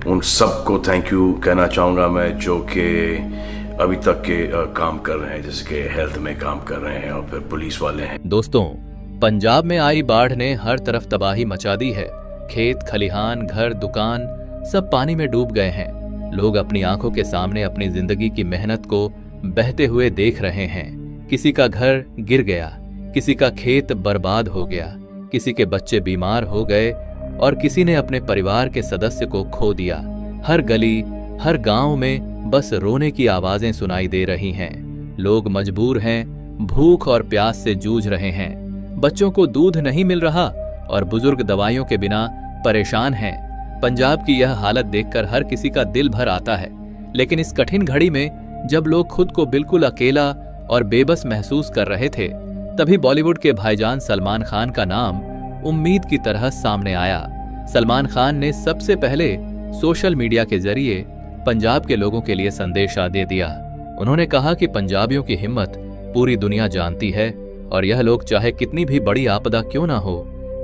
उन सबको thank you कहना चाहूँगा मैं, जो कि अभी तक के काम कर रहे हैं, जैसे कि हेल्थ में काम कर रहे हैं और फिर पुलिस वाले हैं। दोस्तों, पंजाब में आई बाढ़ ने हर तरफ तबाही मचा दी है। खेत, खलिहान, घर, दुकान सब पानी में डूब गए हैं। लोग अपनी आंखों के सामने अपनी जिंदगी की मेहनत को बहते हुए देख रहे हैं। किसी का घर गिर गया, किसी का खेत बर्बाद हो गया, किसी के बच्चे बीमार हो गए और किसी ने अपने परिवार के सदस्य को खो दिया। हर गली, हर गांव में बस रोने की आवाजें सुनाई दे रही हैं। लोग मजबूर हैं, भूख और प्यास से जूझ रहे हैं। बच्चों को दूध नहीं मिल रहा और बुजुर्ग दवाइयों के बिना परेशान हैं। पंजाब की यह हालत देखकर हर किसी का दिल भर आता है। लेकिन इस कठिन घड़ी में जब लोग खुद को बिल्कुल अकेला और बेबस महसूस कर रहे थे, तभी बॉलीवुड के भाईजान सलमान खान का नाम उम्मीद की तरह सामने आया। सलमान खान ने सबसे पहले सोशल मीडिया के जरिए पंजाब के लोगों के लिए संदेशा दे दिया। उन्होंने कहा कि पंजाबियों की हिम्मत पूरी दुनिया जानती है और यह लोग चाहे कितनी भी बड़ी आपदा क्यों ना हो,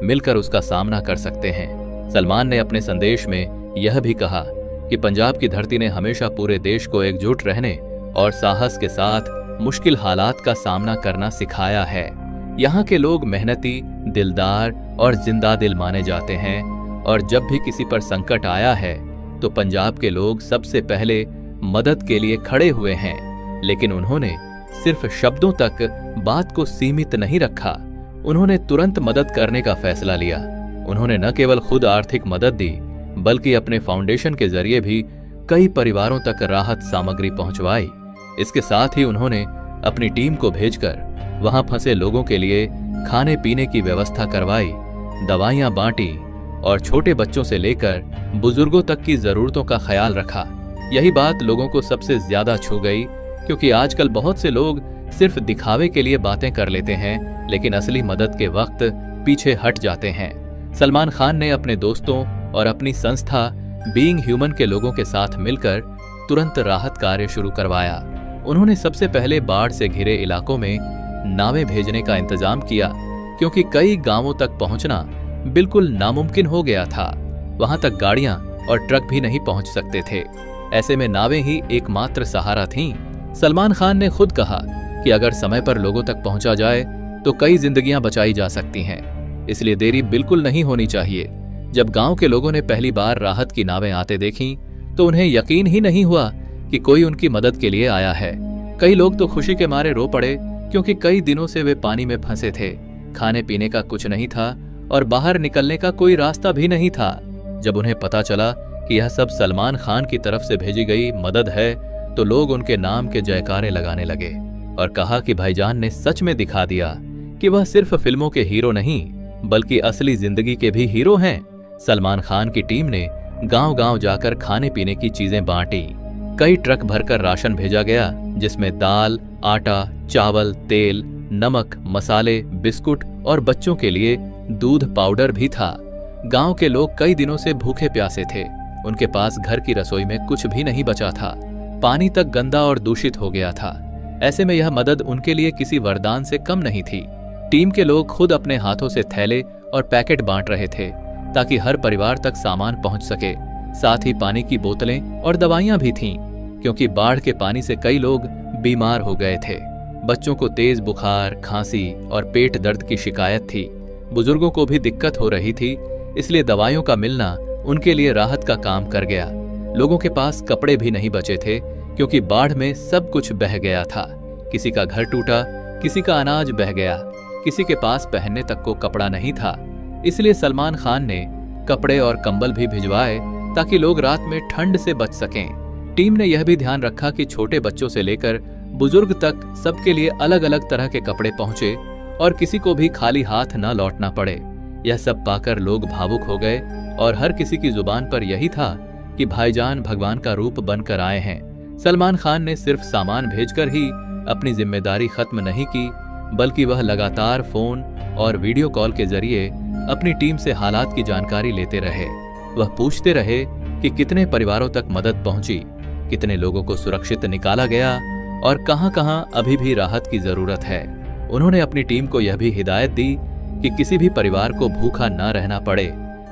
मिलकर उसका सामना कर सकते हैं। सलमान ने अपने संदेश में यह भी कहा कि पंजाब की धरती ने हमेशा पूरे देश को एकजुट रहने और साहस के साथ मुश्किल हालात का सामना करना सिखाया है। यहाँ के लोग मेहनती, दिलदार और जिंदा दिल माने जाते हैं और जब भी किसी पर संकट आया है तो पंजाब के लोग सबसे पहले मदद के लिए खड़े हुए हैं। लेकिन उन्होंने सिर्फ शब्दों तक बात को सीमित नहीं रखा, उन्होंने तुरंत मदद करने का फैसला लिया। उन्होंने न केवल खुद आर्थिक मदद दी, बल्कि अपने फाउंडेशन के जरिए भी कई परिवारों तक राहत सामग्री पहुंचवाई। इसके साथ ही उन्होंने अपनी टीम को भेजकर वहां फंसे लोगों के लिए खाने पीने की व्यवस्था करवाई, दवाइयां बांटी और छोटे बच्चों से लेकर बुजुर्गों तक की जरूरतों का ख्याल रखा। यही बात लोगों को सबसे ज्यादा छू गई, क्योंकि आजकल बहुत से लोग सिर्फ दिखावे के लिए बातें कर लेते हैं, लेकिन असली मदद के वक्त पीछे हट जाते हैं। सलमान खान ने अपने दोस्तों और अपनी संस्था बीइंग ह्यूमन के लोगों के साथ मिलकर तुरंत राहत कार्य शुरू करवाया। उन्होंने सबसे पहले बाढ़ से घिरे इलाकों में नावें भेजने का इंतजाम किया, क्योंकि कई गांवों तक पहुंचना बिल्कुल नामुमकिन हो गया था। वहां तक गाड़ियां और ट्रक भी नहीं पहुंच सकते थे। ऐसे में नावें ही एकमात्र सहारा थीं। सलमान खान ने खुद कहा कि अगर समय पर लोगों तक पहुंचा जाए तो कई जिंदगियां बचाई जा सकती हैं, इसलिए देरी बिल्कुल नहीं होनी चाहिए। जब गांव के लोगों ने पहली बार राहत की नावें आते देखीं, तो उन्हें यकीन ही नहीं हुआ कि कोई उनकी मदद के लिए आया है। कई लोग तो खुशी के मारे रो पड़े, क्योंकि कई दिनों से वे पानी में फंसे थे। खाने पीने का कुछ नहीं था और बाहर निकलने का कोई रास्ता भी नहीं था। जब उन्हें पता चला कि यह सब सलमान खान की तरफ से भेजी गई मदद है, तो लोग उनके नाम के जयकारे लगाने लगे और कहा कि भाईजान ने सच में दिखा दिया कि वह सिर्फ फिल्मों के हीरो नहीं, बल्कि असली जिंदगी के भी हीरो हैं। सलमान खान की टीम ने गांव-गांव जाकर खाने पीने की चीजें बांटी। कई ट्रक भरकर राशन भेजा गया, जिसमें दाल, आटा, चावल, तेल, नमक, मसाले, बिस्कुट और बच्चों के लिए दूध पाउडर भी था। गांव के लोग कई दिनों से भूखे प्यासे थे। उनके पास घर की रसोई में कुछ भी नहीं बचा था। पानी तक गंदा और दूषित हो गया था। ऐसे में यह मदद उनके लिए किसी वरदान से कम नहीं थी। टीम के लोग खुद अपने हाथों से थैले और पैकेट बांट रहे थे, ताकि हर परिवार तक सामान पहुंच सके। साथ ही पानी की बोतलें और दवाइयां भी थीं, क्योंकि बाढ़ के पानी से कई लोग बीमार हो गए थे। बच्चों को तेज बुखार, खांसी और पेट दर्द की शिकायत थी। बुजुर्गों को भी दिक्कत हो रही थी, इसलिए दवाइयों का मिलना उनके लिए राहत का काम कर गया। लोगों के पास कपड़े भी नहीं बचे थे, क्योंकि बाढ़ में सब कुछ बह गया था। किसी का घर टूटा, किसी का अनाज बह गया, किसी के पास पहनने तक को कपड़ा नहीं था। इसलिए सलमान खान ने कपड़े और कंबल भी भिजवाए, ताकि लोग रात में ठंड से बच सकें। टीम ने यह भी ध्यान रखा कि छोटे बच्चों से लेकर बुजुर्ग तक सबके लिए अलग अलग तरह के कपड़े पहुंचे और किसी को भी खाली हाथ न लौटना पड़े। यह सब पाकर लोग भावुक हो गए और हर किसी की जुबान पर यही था कि भाईजान भगवान का रूप बनकर आए हैं। सलमान खान ने सिर्फ सामान भेजकर ही अपनी जिम्मेदारी खत्म नहीं की, बल्कि वह लगातार फोन और वीडियो कॉल के जरिए अपनी टीम से हालात की जानकारी लेते रहे। वह पूछते रहे कि कितने परिवारों तक मदद पहुंची, कितने लोगों को सुरक्षित निकाला गया और कहां-कहां अभी भी राहत की जरूरत है। उन्होंने अपनी टीम को यह भी हिदायत दी कि किसी भी परिवार को भूखा न रहना पड़े।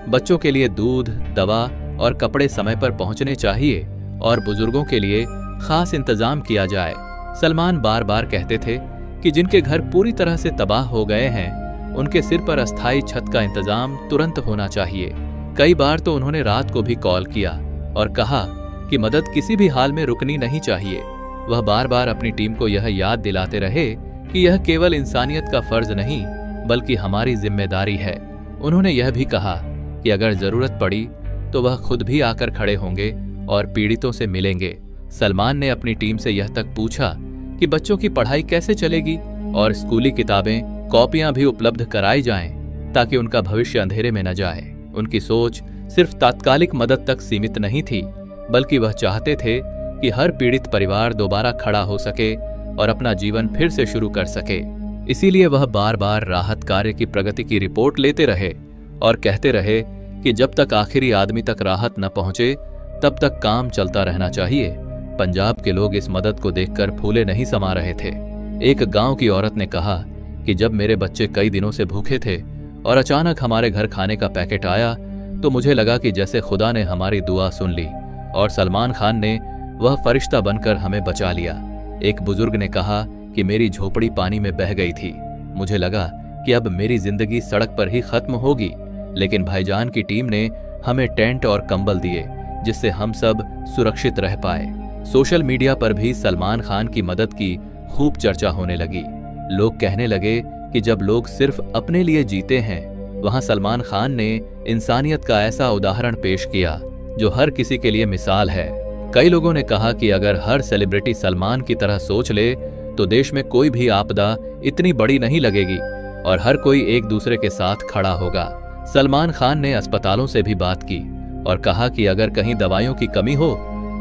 बच्चों के लिए दूध, दवा और कपड़े समय पर पहुंचने चाहिए और बुजुर्गों के लिए खास इंतजाम किया जाए। सलमान बार बार कहते थे कि जिनके घर पूरी तरह से तबाह हो गए हैं उनके सिर पर अस्थायी छत का इंतजाम तुरंत होना चाहिए। कई बार तो उन्होंने रात को भी कॉल किया और कहा कि मदद किसी भी हाल में रुकनी नहीं चाहिए। वह बार बार अपनी टीम को यह याद दिलाते रहे कि यह केवल इंसानियत का फर्ज नहीं बल्कि हमारी जिम्मेदारी है। उन्होंने यह भी कहा कि अगर जरूरत पड़ी तो वह खुद भी आकर खड़े होंगे और पीड़ितों से मिलेंगे। सलमान ने अपनी टीम से यह तक पूछा कि बच्चों की पढ़ाई कैसे चलेगी और स्कूली किताबें, कॉपियां भी उपलब्ध कराई जाएं ताकि उनका भविष्य अंधेरे में न जाए। उनकी सोच सिर्फ तात्कालिक मदद तक सीमित नहीं थी बल्कि वह चाहते थे कि हर पीड़ित परिवार दोबारा खड़ा हो सके और अपना जीवन फिर से शुरू कर सके। इसीलिए वह बार बार राहत कार्य की प्रगति की रिपोर्ट लेते रहे और कहते रहे कि जब तक आखिरी आदमी तक राहत न पहुंचे तब तक काम चलता रहना चाहिए। पंजाब के लोग इस मदद को देखकर फूले नहीं समा रहे थे। एक गांव की औरत ने कहा कि जब मेरे बच्चे कई दिनों से भूखे थे और अचानक हमारे घर खाने का पैकेट आया तो मुझे लगा कि जैसे खुदा ने हमारी दुआ सुन ली और सलमान खान ने वह फरिश्ता बनकर हमें बचा लिया। एक बुजुर्ग ने कहा कि मेरी झोपड़ी पानी में बह गई थी। मुझे लगा कि अब मेरी जिंदगी सड़क पर ही खत्म होगी, लेकिन भाईजान की टीम ने हमें टेंट और कंबल दिए जिससे हम सब सुरक्षित रह पाए। सोशल मीडिया पर भी सलमान खान की मदद की खूब चर्चा होने लगी। लोग कहने लगे कि जब लोग सिर्फ अपने लिए जीते हैं, वहां सलमान खान ने इंसानियत का ऐसा उदाहरण पेश किया जो हर किसी के लिए मिसाल है। कई लोगों ने कहा कि अगर हर सेलिब्रिटी सलमान की तरह सोच ले तो देश में कोई भी आपदा इतनी बड़ी नहीं लगेगी और हर कोई एक दूसरे के साथ खड़ा होगा। सलमान खान ने अस्पतालों से भी बात की और कहा कि अगर कहीं दवाइयों की कमी हो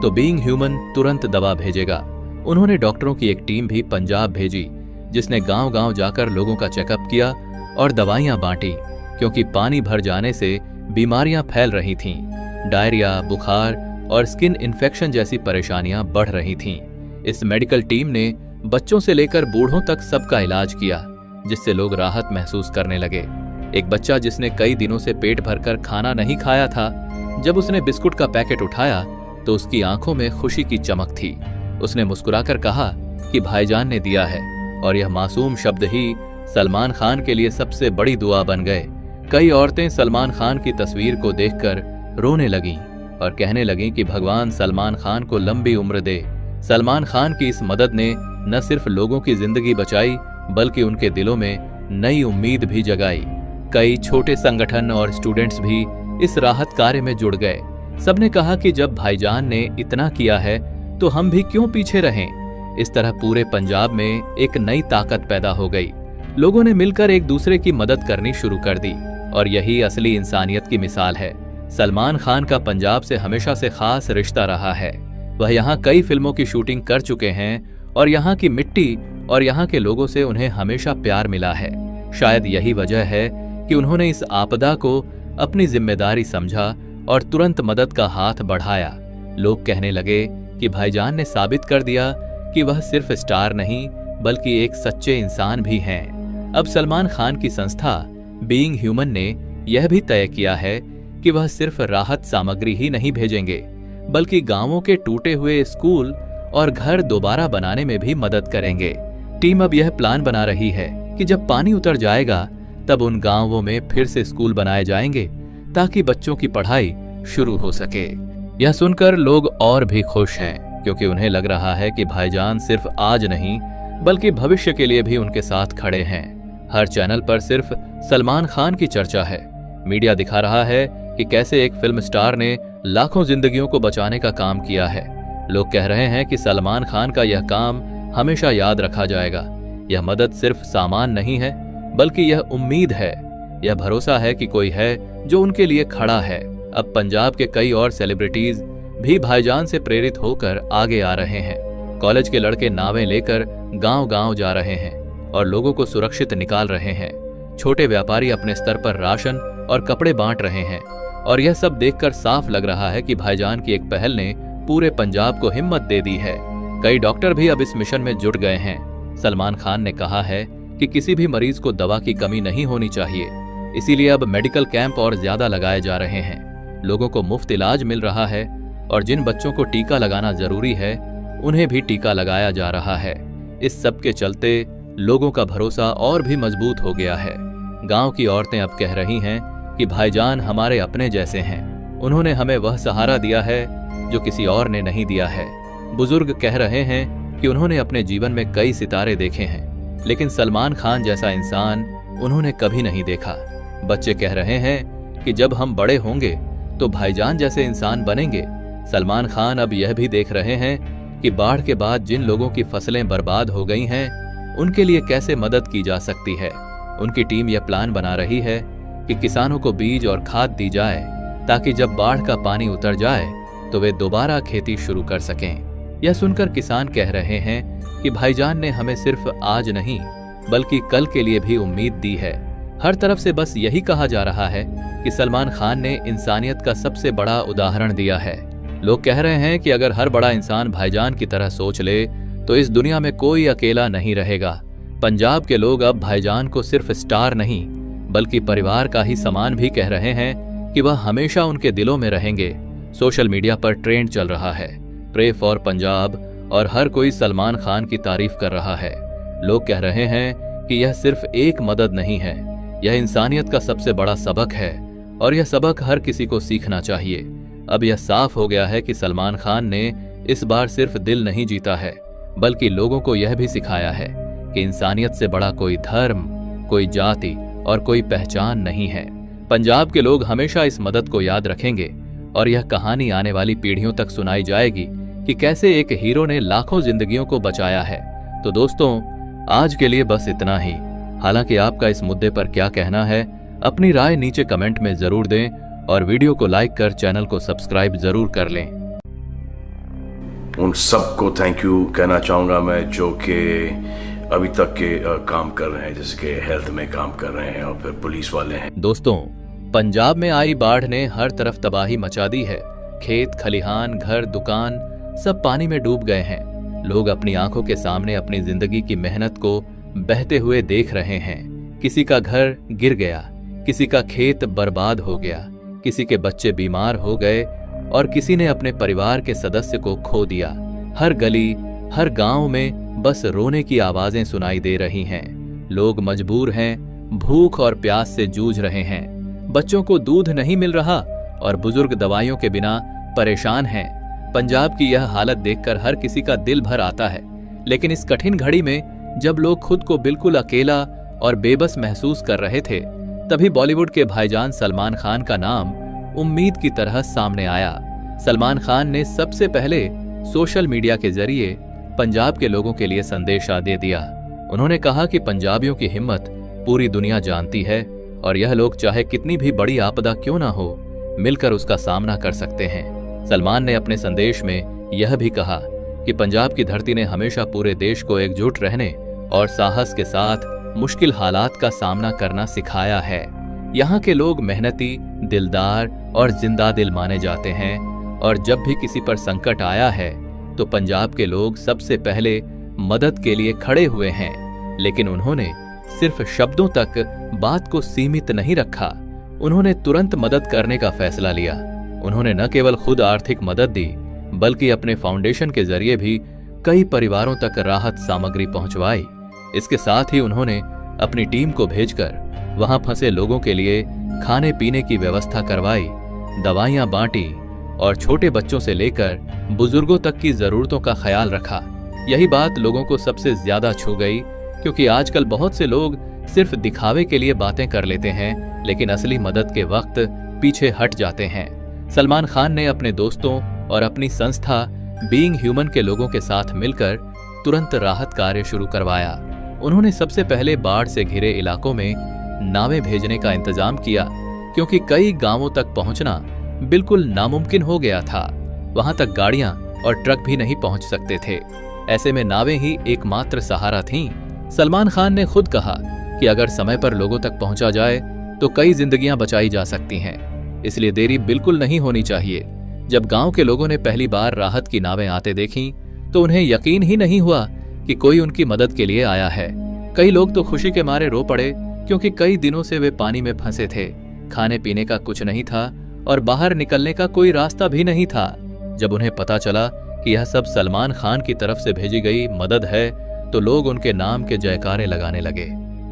तो बीइंग ह्यूमन तुरंत दवा भेजेगा। उन्होंने डॉक्टरों की एक टीम भी पंजाब भेजी जिसने गांव-गांव जाकर लोगों का चेकअप किया और दवाइयां बांटी, क्योंकि पानी भर जाने से बीमारियां फैल रही थीं। डायरिया, बुखार और स्किन इन्फेक्शन जैसी परेशानियां बढ़ रही थीं। इस मेडिकल टीम ने बच्चों से लेकर बूढ़ों तक सबका इलाज किया, जिससे लोग राहत महसूस करने लगे। एक बच्चा जिसने कई दिनों से पेट भरकर खाना नहीं खाया था, जब उसने बिस्कुट का पैकेट उठाया तो उसकी आंखों में खुशी की चमक थी। उसने मुस्कुराकर कहा कि भाईजान ने दिया है, और यह मासूम शब्द ही सलमान खान के लिए सबसे बड़ी दुआ बन गए। कई औरतें सलमान खान की तस्वीर को देखकर रोने लगीं और कहने लगीं कि भगवान सलमान खान को लंबी उम्र दे। सलमान खान की इस मदद ने न सिर्फ लोगों की जिंदगी बचाई बल्कि उनके दिलों में नई उम्मीद भी जगाई। कई छोटे संगठन और स्टूडेंट्स भी इस राहत कार्य में जुड़ गए। सबने कहा कि जब भाईजान ने इतना किया है तो हम भी क्यों पीछे रहें। इस तरह पूरे पंजाब में एक नई ताकत पैदा हो गई। लोगों ने मिलकर एक दूसरे की मदद करनी शुरू कर दी और यही असली इंसानियत की मिसाल है। सलमान खान का पंजाब से हमेशा से खास रिश्ता रहा है। वह यहाँ कई फिल्मों की शूटिंग कर चुके हैं और यहाँ की मिट्टी और यहाँ के लोगों से उन्हें हमेशा प्यार मिला है। शायद यही वजह है कि उन्होंने इस आपदा को अपनी जिम्मेदारी समझा और तुरंत मदद का हाथ बढ़ाया। लोग कहने लगे कि भाईजान ने साबित कर दिया कि वह सिर्फ स्टार नहीं बल्कि एक सच्चे इंसान भी हैं। अब सलमान खान की संस्था बीइंग ह्यूमन ने यह भी तय किया है कि वह सिर्फ राहत सामग्री ही नहीं भेजेंगे बल्कि गांवों के टूटे हुए स्कूल और घर दोबारा बनाने में भी मदद करेंगे। टीम अब यह प्लान बना रही है कि जब पानी उतर जाएगा तब उन गांवों में फिर से स्कूल बनाए जाएंगे ताकि बच्चों की पढ़ाई शुरू हो सके। यह सुनकर लोग और भी खुश हैं, क्योंकि उन्हें लग रहा है कि भाईजान सिर्फ आज नहीं बल्कि भविष्य के लिए भी उनके साथ खड़े हैं। हर चैनल पर सिर्फ सलमान खान की चर्चा है। मीडिया दिखा रहा है कि कैसे एक फिल्म स्टार ने लाखों जिंदगियों को बचाने का काम किया है। लोग कह रहे हैं कि सलमान खान का यह काम हमेशा याद रखा जाएगा। यह मदद सिर्फ सामान नहीं है बल्कि यह उम्मीद है, यह भरोसा है कि कोई है जो उनके लिए खड़ा है। अब पंजाब के कई और सेलिब्रिटीज भी भाईजान से प्रेरित होकर आगे आ रहे हैं। कॉलेज के लड़के नावें लेकर गांव-गांव जा रहे हैं और लोगों को सुरक्षित निकाल रहे हैं। छोटे व्यापारी अपने स्तर पर राशन और कपड़े बांट रहे हैं और यह सब देखकर साफ लग रहा है कि भाईजान की एक पहल ने पूरे पंजाब को हिम्मत दे दी है। कई डॉक्टर भी अब इस मिशन में जुट गए हैं। सलमान खान ने कहा है कि किसी भी मरीज को दवा की कमी नहीं होनी चाहिए, इसीलिए अब मेडिकल कैंप और ज्यादा लगाए जा रहे हैं। लोगों को मुफ्त इलाज मिल रहा है और जिन बच्चों को टीका लगाना जरूरी है उन्हें भी टीका लगाया जा रहा है। इस सब के चलते लोगों का भरोसा और भी मजबूत हो गया है। गांव की औरतें अब कह रही हैं कि भाईजान हमारे अपने जैसे हैं, उन्होंने हमें वह सहारा दिया है जो किसी और ने नहीं दिया है। बुजुर्ग कह रहे हैं कि उन्होंने अपने जीवन में कई सितारे देखे हैं, लेकिन सलमान खान जैसा इंसान उन्होंने कभी नहीं देखा। बच्चे कह रहे हैं कि जब हम बड़े होंगे तो भाईजान जैसे इंसान बनेंगे। सलमान खान अब यह भी देख रहे हैं कि बाढ़ के बाद जिन लोगों की फसलें बर्बाद हो गई हैं उनके लिए कैसे मदद की जा सकती है। उनकी टीम यह प्लान बना रही है कि किसानों को बीज और खाद दी जाए ताकि जब बाढ़ का पानी उतर जाए तो वे दोबारा खेती शुरू कर सकें। यह सुनकर किसान कह रहे हैं कि भाईजान ने हमें सिर्फ आज नहीं बल्कि कल के लिए भी उम्मीद दी है। हर तरफ से बस यही कहा जा रहा है कि सलमान खान ने इंसानियत का सबसे बड़ा उदाहरण दिया है। लोग कह रहे हैं कि अगर हर बड़ा इंसान भाईजान की तरह सोच ले तो इस दुनिया में कोई अकेला नहीं रहेगा। पंजाब के लोग अब भाईजान को सिर्फ स्टार नहीं बल्कि परिवार का ही समान भी कह रहे हैं कि वह हमेशा उनके दिलों में रहेंगे। सोशल मीडिया पर ट्रेंड चल रहा है, प्रे फॉर पंजाब, और हर कोई सलमान खान की तारीफ कर रहा है। लोग कह रहे हैं कि यह सिर्फ एक मदद नहीं है, यह इंसानियत का सबसे बड़ा सबक है और यह सबक हर किसी को सीखना चाहिए। अब यह साफ हो गया है कि सलमान खान ने इस बार सिर्फ दिल नहीं जीता है बल्कि लोगों को यह भी सिखाया है कि इंसानियत से बड़ा कोई धर्म, कोई जाति और कोई पहचान नहीं है। पंजाब के लोग हमेशा इस मदद को याद रखेंगे और यह कहानी आने वाली पीढ़ियों तक सुनाई जाएगी कि कैसे एक हीरो ने लाखों जिंदगियों को बचाया है। तो दोस्तों, आज के लिए बस इतना ही। हालांकि आपका इस मुद्दे पर क्या कहना है, अपनी राय नीचे कमेंट में जरूर दें और वीडियो को लाइक कर चैनल को सब्सक्राइब जरूर कर लें। उन सबको थैंक यू कहना चाहूँगा मैं जो कि अभी तक के काम कर रहे हैं, जैसे कि हेल्थ में काम कर रहे हैं और फिर पुलिस वाले हैं। दोस्तों, पंजाब में आई बाढ़ ने हर तरफ तबाही मचा दी है। खेत, खलिहान, घर, दुकान सब पानी में डूब गए हैं। लोग अपनी आंखों के सामने अपनी जिंदगी की मेहनत को बहते हुए देख रहे हैं। किसी का घर गिर गया, किसी का खेत बर्बाद हो गया, किसी के बच्चे बीमार हो गए और किसी ने अपने परिवार के सदस्य को खो दिया। हर गली, हर गांव में बस रोने की आवाजें सुनाई दे रही हैं। लोग मजबूर हैं, भूख और प्यास से जूझ रहे हैं। बच्चों को दूध नहीं मिल रहा और बुजुर्ग दवाइयों के बिना परेशान हैं। पंजाब की यह हालत देखकर हर किसी का दिल भर आता है। लेकिन इस कठिन घड़ी में जब लोग खुद को बिल्कुल अकेला और बेबस महसूस कर रहे थे, तभी बॉलीवुड के भाईजान सलमान खान का नाम उम्मीद की तरह सामने आया। सलमान खान ने सबसे पहले सोशल मीडिया के जरिए पंजाब के लोगों के लिए संदेशा दे दिया। उन्होंने कहा कि पंजाबियों की हिम्मत पूरी दुनिया जानती है और यह लोग चाहे कितनी भी बड़ी आपदा क्यों ना हो, मिलकर उसका सामना कर सकते हैं। सलमान ने अपने संदेश में यह भी कहा कि पंजाब की धरती ने हमेशा पूरे देश को एकजुट रहने और साहस के साथ मुश्किल हालात का सामना करना सिखाया है। यहाँ के लोग मेहनती, दिलदार और जिंदा दिल माने जाते हैं और जब भी किसी पर संकट आया है तो पंजाब के लोग सबसे पहले मदद के लिए खड़े हुए हैं। लेकिन उन्होंने सिर्फ शब्दों तक बात को सीमित नहीं रखा, उन्होंने तुरंत मदद करने का फैसला लिया। उन्होंने न केवल खुद आर्थिक मदद दी बल्कि अपने फाउंडेशन के जरिए भी कई परिवारों तक राहत सामग्री पहुंचवाई। इसके साथ ही उन्होंने अपनी टीम को भेजकर वहां फंसे लोगों के लिए खाने पीने की व्यवस्था करवाई, दवाइयां बांटी और छोटे बच्चों से लेकर बुजुर्गों तक की जरूरतों का ख्याल रखा। यही बात लोगों को सबसे ज्यादा छू गई, क्योंकि आजकल बहुत से लोग सिर्फ दिखावे के लिए बातें कर लेते हैं लेकिन असली मदद के वक्त पीछे हट जाते हैं। सलमान खान ने अपने दोस्तों और अपनी संस्था बीइंग ह्यूमन के लोगों के साथ मिलकर तुरंत राहत कार्य शुरू करवाया। उन्होंने सबसे पहले बाढ़ से घिरे इलाकों में नावें भेजने का इंतजाम किया, क्योंकि कई गांवों तक पहुंचना बिल्कुल नामुमकिन हो गया था। वहां तक गाड़ियां और ट्रक भी नहीं पहुंच सकते थे। ऐसे में नावें ही एकमात्र सहारा थीं। सलमान खान ने खुद कहा कि अगर समय पर लोगों तक पहुंचा जाए तो कई जिंदगियां बचाई जा सकती हैं, इसलिए देरी बिल्कुल नहीं होनी चाहिए। जब गांव के लोगों ने पहली बार राहत की नावें आते देखीं तो उन्हें यकीन ही नहीं हुआ कि कोई उनकी मदद के लिए आया है। कई लोग तो खुशी के मारे रो पड़े, क्योंकि कई दिनों से वे पानी में फंसे थे, खाने पीने का कुछ नहीं था और बाहर निकलने का कोई रास्ता भी नहीं था। जब उन्हें पता चला कि यह सब सलमान खान की तरफ से भेजी गई मदद है तो लोग उनके नाम के जयकारे लगाने लगे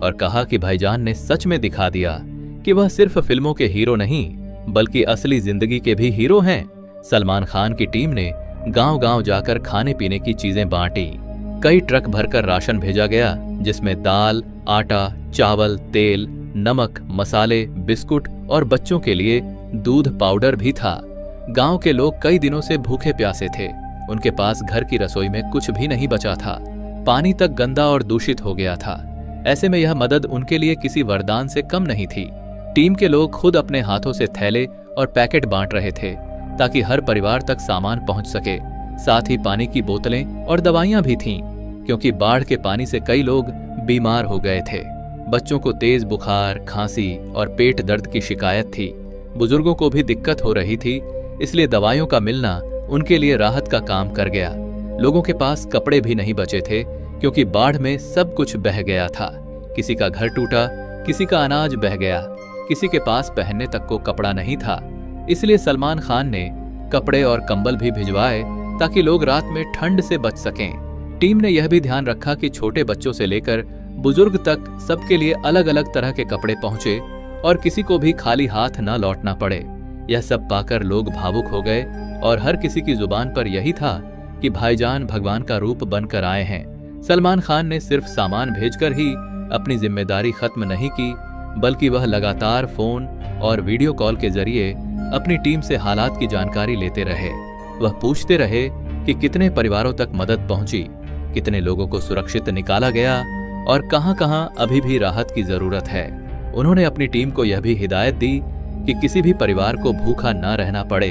और कहा कि भाईजान ने सच में दिखा दिया कि वह सिर्फ फिल्मों के हीरो नहीं बल्कि असली जिंदगी के भी हीरो हैं। सलमान खान की टीम ने गांव-गांव जाकर खाने पीने की चीजें बांटी। कई ट्रक भरकर राशन भेजा गया जिसमें दाल, आटा, चावल, तेल, नमक, मसाले, बिस्कुट और बच्चों के लिए दूध पाउडर भी था। गांव के लोग कई दिनों से भूखे प्यासे थे। उनके पास घर की रसोई में कुछ भी नहीं बचा था। पानी तक गंदा और दूषित हो गया था। ऐसे में यह मदद उनके लिए किसी वरदान से कम नहीं थी। टीम के लोग खुद अपने हाथों से थैले और पैकेट बांट रहे थे ताकि हर परिवार तक सामान पहुंच सके। साथ ही पानी की बोतलें और दवाइयां भी थीं, क्योंकि बाढ़ के पानी से कई लोग बीमार हो गए थे। बच्चों को तेज बुखार, खांसी और पेट दर्द की शिकायत थी। बुजुर्गों को भी दिक्कत हो रही थी, इसलिए दवाइयों का मिलना उनके लिए राहत का काम कर गया। लोगों के पास कपड़े भी नहीं बचे थे, क्योंकि बाढ़ में सब कुछ बह गया था। किसी का घर टूटा, किसी का अनाज बह गया, किसी के पास पहनने तक को कपड़ा नहीं था। इसलिए सलमान खान ने कपड़े और कंबल भी भिजवाए ताकि लोग रात में ठंड से बच सकें। टीम ने यह भी ध्यान रखा कि छोटे बच्चों से लेकर बुजुर्ग तक सबके लिए अलग अलग तरह के कपड़े पहुंचे और किसी को भी खाली हाथ न लौटना पड़े। यह सब पाकर लोग भावुक हो गए और हर किसी की जुबान पर यही था कि भाईजान भगवान का रूप बनकर आए हैं। सलमान खान ने सिर्फ सामान भेजकर ही अपनी जिम्मेदारी खत्म नहीं की, बल्कि वह लगातार फोन और वीडियो कॉल के जरिए अपनी टीम से हालात की जानकारी लेते रहे। वह पूछते रहे कि कितने परिवारों तक मदद पहुंची, कितने लोगों को सुरक्षित निकाला गया और कहां-कहां अभी भी राहत की जरूरत है। उन्होंने अपनी टीम को यह भी हिदायत दी कि किसी भी परिवार को भूखा न रहना पड़े।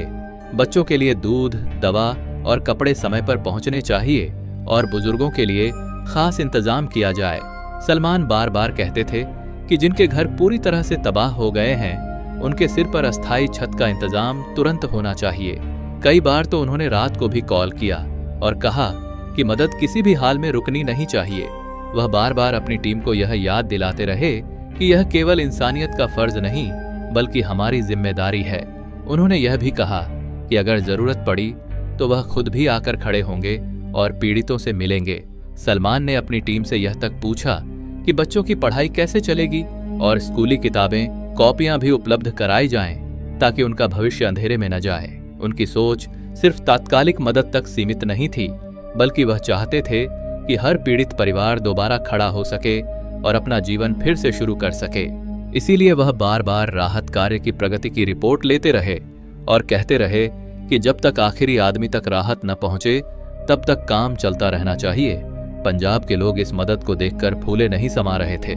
बच्चों के लिए दूध, दवा और कपड़े समय पर पहुंचने चाहिए और बुजुर्गों के लिए खास इंतजाम किया जाए। सलमान बार बार कहते थे कि जिनके घर पूरी तरह से तबाह हो गए हैं, उनके सिर पर अस्थायी छत का इंतजाम तुरंत होना चाहिए। कई बार तो उन्होंने रात को भी कॉल किया और कहा कि मदद किसी भी हाल में रुकनी नहीं चाहिए। वह बार बार अपनी टीम को यह याद दिलाते रहे कि यह केवल इंसानियत का फर्ज नहीं बल्कि हमारी जिम्मेदारी है। उन्होंने यह भी कहा कि अगर जरूरत पड़ी तो वह खुद भी आकर खड़े होंगे और पीड़ितों से मिलेंगे। सलमान ने अपनी टीम से यह तक पूछा कि बच्चों की पढ़ाई कैसे चलेगी और स्कूली किताबें, कॉपियां भी उपलब्ध कराई जाएं ताकि उनका भविष्य अंधेरे में न जाए। उनकी सोच सिर्फ तात्कालिक मदद तक सीमित नहीं थी, बल्कि वह चाहते थे कि हर पीड़ित परिवार दोबारा खड़ा हो सके और अपना जीवन फिर से शुरू कर सके। इसीलिए वह बार बार राहत कार्य की प्रगति की रिपोर्ट लेते रहे और कहते रहे कि जब तक आखिरी आदमी तक राहत न पहुंचे तब तक काम चलता रहना चाहिए। पंजाब के लोग इस मदद को देखकर फूले नहीं समा रहे थे।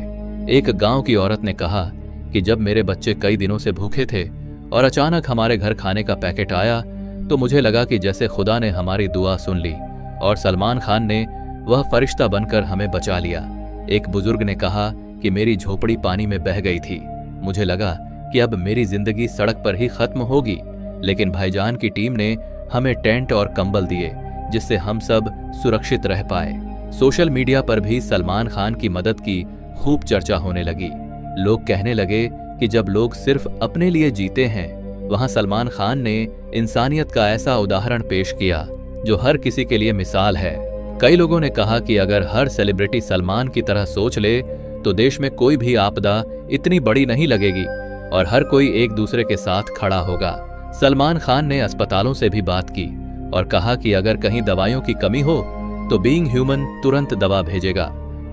एक गांव की औरत ने कहा कि जब मेरे बच्चे कई दिनों से भूखे थे और अचानक हमारे घर खाने का पैकेट आया तो मुझे लगा कि जैसे खुदा ने हमारी दुआ सुन ली और सलमान खान ने वह फरिश्ता बनकर हमें बचा लिया। एक बुजुर्ग ने कहा कि मेरी झोपड़ी पानी में बह गई थी। मुझे लगा कि अब मेरी जिंदगी सड़क पर ही खत्म होगी, लेकिन भाईजान की टीम ने हमें टेंट और कंबल दिए जिससे हम सब सुरक्षित रह पाए। सोशल मीडिया पर भी सलमान खान की मदद की खूब चर्चा होने लगी। लोग कहने लगे कि जब लोग सिर्फ अपने लिए जीते हैं, वहां सलमान खान ने इंसानियत का ऐसा उदाहरण पेश किया जो हर किसी के लिए मिसाल है। कई लोगों ने कहा कि अगर हर सेलिब्रिटी सलमान की तरह सोच ले तो देश में कोई भी आपदा इतनी बड़ी नहीं लगेगी और हर कोई एक दूसरे के साथ खड़ा होगा। सलमान खान ने अस्पतालों से भी बात की और कहा कि अगर कहीं दवाइयों की कमी हो तो बीइंग ह्यूमन तुरंत दवा भेजेगा।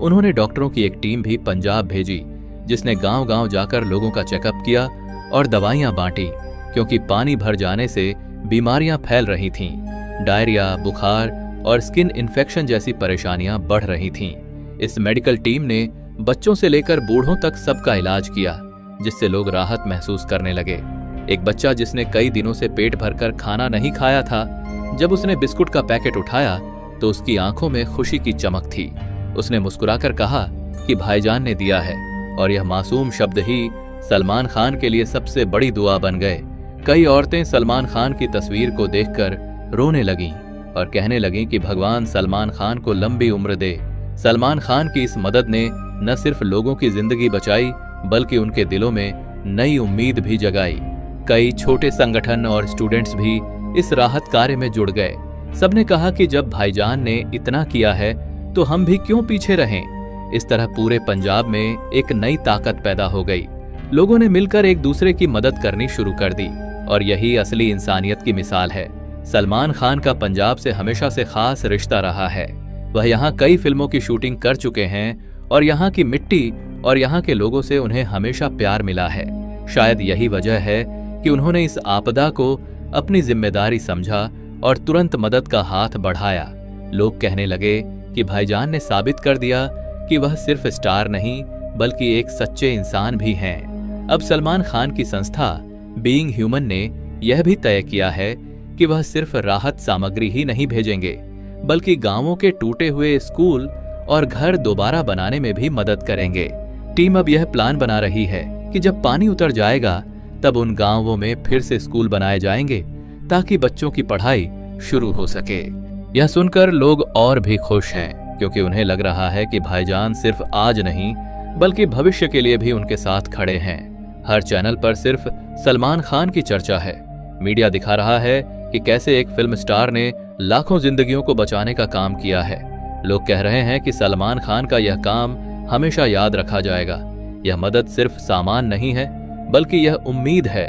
उन्होंने डॉक्टरों की एक टीम भी पंजाब भेजी जिसने गांव-गांव जाकर लोगों का चेकअप किया और दवाइयां बांटी, क्योंकि पानी भर जाने से बीमारियां फैल रही थीं। डायरिया, बुखार और स्किन इन्फेक्शन जैसी परेशानियां बढ़ रही थीं। इस मेडिकल टीम ने बच्चों से लेकर बूढ़ों तक सबका इलाज किया, जिससे लोग राहत महसूस करने लगे। एक बच्चा जिसने कई दिनों से पेट भरकर खाना नहीं खाया था, जब उसने बिस्कुट का पैकेट उठाया तो उसकी आंखों में खुशी की चमक थी। उसने मुस्कुराकर कहा कि भाईजान ने दिया है, और यह मासूम शब्द ही सलमान खान के लिए सबसे बड़ी दुआ बन गए। कई औरतें सलमान खान की तस्वीर को देखकर रोने लगीं और कहने लगीं कि भगवान सलमान खान को लंबी उम्र दे। सलमान खान की इस मदद ने न सिर्फ लोगों की जिंदगी बचाई बल्कि उनके दिलों में नई उम्मीद भी जगाई। कई छोटे संगठन और स्टूडेंट्स भी इस राहत कार्य में जुड़ गए। सबने कहा कि जब भाईजान ने इतना किया है तो हम भी क्यों पीछे रहें। इस तरह पूरे पंजाब में एक नई ताकत पैदा हो गई। लोगों ने मिलकर एक दूसरे की मदद करनी शुरू कर दी और यही असली इंसानियत की मिसाल है। सलमान खान का पंजाब से हमेशा से खास रिश्ता रहा है। वह यहाँ कई फिल्मों की शूटिंग कर चुके हैं और यहाँ की मिट्टी और यहाँ के लोगों से उन्हें हमेशा प्यार मिला है। शायद यही वजह है कि उन्होंने इस आपदा को अपनी जिम्मेदारी समझा और तुरंत मदद का हाथ बढ़ाया। लोग कहने लगे कि भाईजान ने साबित कर दिया कि वह सिर्फ स्टार नहीं बल्कि एक सच्चे इंसान भी हैं। अब सलमान खान की संस्था बीइंग ह्यूमन ने यह भी तय किया है कि वह सिर्फ राहत सामग्री ही नहीं भेजेंगे बल्कि गांवों के टूटे हुए स्कूल और घर दोबारा बनाने में भी मदद करेंगे। टीम अब यह प्लान बना रही है कि जब पानी उतर जाएगा तब उन गांवों में फिर से स्कूल बनाए जाएंगे ताकि बच्चों की पढ़ाई शुरू हो सके। यह सुनकर लोग और भी खुश हैं क्योंकि उन्हें लग रहा है कि भाईजान सिर्फ आज नहीं बल्कि भविष्य के लिए भी उनके साथ खड़े हैं। हर चैनल पर सिर्फ सलमान खान की चर्चा है। मीडिया दिखा रहा है कि कैसे एक फिल्म स्टार ने लाखों जिंदगियों को बचाने का काम किया है। लोग कह रहे हैं कि सलमान खान का यह काम हमेशा याद रखा जाएगा। यह मदद सिर्फ सामान नहीं है बल्कि यह उम्मीद है,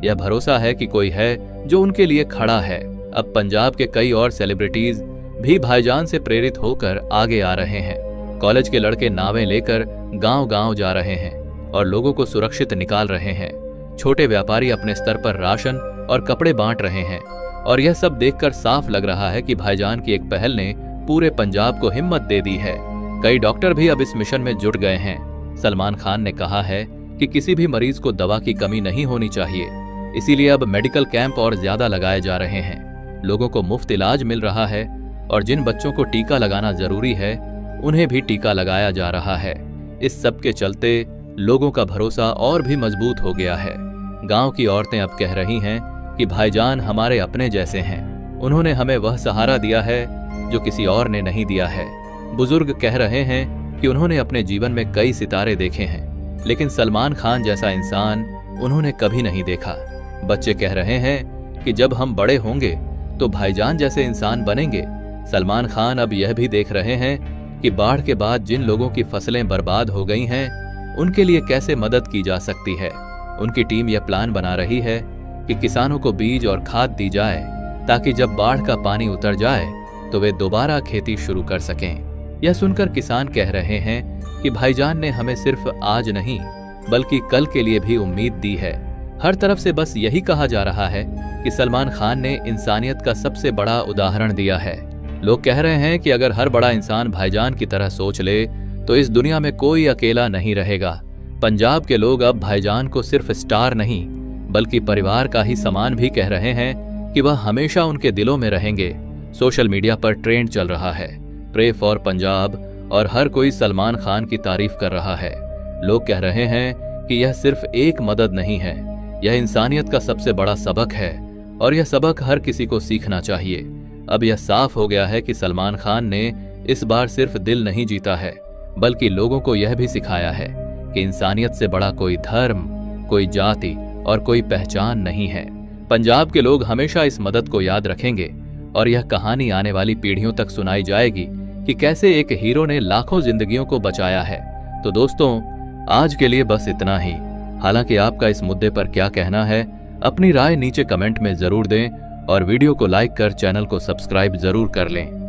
यह भरोसा है कि कोई है जो उनके लिए खड़ा है। अब पंजाब के कई और सेलिब्रिटीज भी भाईजान से प्रेरित होकर आगे आ रहे हैं। कॉलेज के लड़के नावें लेकर गांव-गांव जा रहे हैं और लोगों को सुरक्षित निकाल रहे हैं। छोटे व्यापारी अपने स्तर पर राशन और कपड़े बांट रहे हैं और यह सब देखकर साफ लग रहा है कि भाईजान की एक पहल ने पूरे पंजाब को हिम्मत दे दी है। कई डॉक्टर भी अब इस मिशन में जुट गए हैं। सलमान खान ने कहा है कि किसी भी मरीज को दवा की कमी नहीं होनी चाहिए, इसीलिए अब मेडिकल कैंप और ज्यादा लगाए जा रहे हैं। लोगों को मुफ्त इलाज मिल रहा है और जिन बच्चों को टीका लगाना जरूरी है उन्हें भी टीका लगाया जा रहा है। इस सब के चलते लोगों का भरोसा और भी मजबूत हो गया है। गांव की औरतें अब कह रही हैं कि भाईजान हमारे अपने जैसे हैं। उन्होंने हमें वह सहारा दिया है जो किसी और ने नहीं दिया है। बुजुर्ग कह रहे हैं कि उन्होंने अपने जीवन में कई सितारे देखे हैं लेकिन सलमान खान जैसा इंसान उन्होंने कभी नहीं देखा। बच्चे कह रहे हैं कि जब हम बड़े होंगे तो भाईजान जैसे इंसान बनेंगे। सलमान खान अब यह भी देख रहे हैं कि बाढ़ के बाद जिन लोगों की फसलें बर्बाद हो गई हैं उनके लिए कैसे मदद की जा सकती है। उनकी टीम यह प्लान बना रही है कि किसानों को बीज और खाद दी जाए ताकि जब बाढ़ का पानी उतर जाए तो वे दोबारा खेती शुरू कर सकें। यह सुनकर किसान कह रहे हैं कि भाईजान ने हमें सिर्फ आज नहीं बल्कि कल के लिए भी उम्मीद दी है। हर तरफ से बस यही कहा जा रहा है कि सलमान खान ने इंसानियत का सबसे बड़ा उदाहरण दिया है। लोग कह रहे हैं कि अगर हर बड़ा इंसान भाईजान की तरह सोच ले तो इस दुनिया में कोई अकेला नहीं रहेगा। पंजाब के लोग अब भाईजान को सिर्फ स्टार नहीं बल्कि परिवार का ही समान भी कह रहे हैं कि वह हमेशा उनके दिलों में रहेंगे। सोशल मीडिया पर ट्रेंड चल रहा है, प्रे फॉर पंजाब, और हर कोई सलमान खान की तारीफ कर रहा है। लोग कह रहे हैं कि यह सिर्फ एक मदद नहीं है, यह इंसानियत का सबसे बड़ा सबक है और यह सबक हर किसी को सीखना चाहिए। अब यह साफ हो गया है कि सलमान खान ने इस बार सिर्फ दिल नहीं जीता है बल्कि लोगों को यह भी सिखाया है कि इंसानियत से बड़ा कोई धर्म, कोई जाति और कोई पहचान नहीं है। पंजाब के लोग हमेशा इस मदद को याद रखेंगे और यह कहानी आने वाली पीढ़ियों तक सुनाई जाएगी कि कैसे एक हीरो ने लाखों जिंदगियों को बचाया है। तो दोस्तों, आज के लिए बस इतना ही। हालांकि आपका इस मुद्दे पर क्या कहना है, अपनी राय नीचे कमेंट में जरूर दें और वीडियो को लाइक कर चैनल को सब्सक्राइब जरूर कर लें।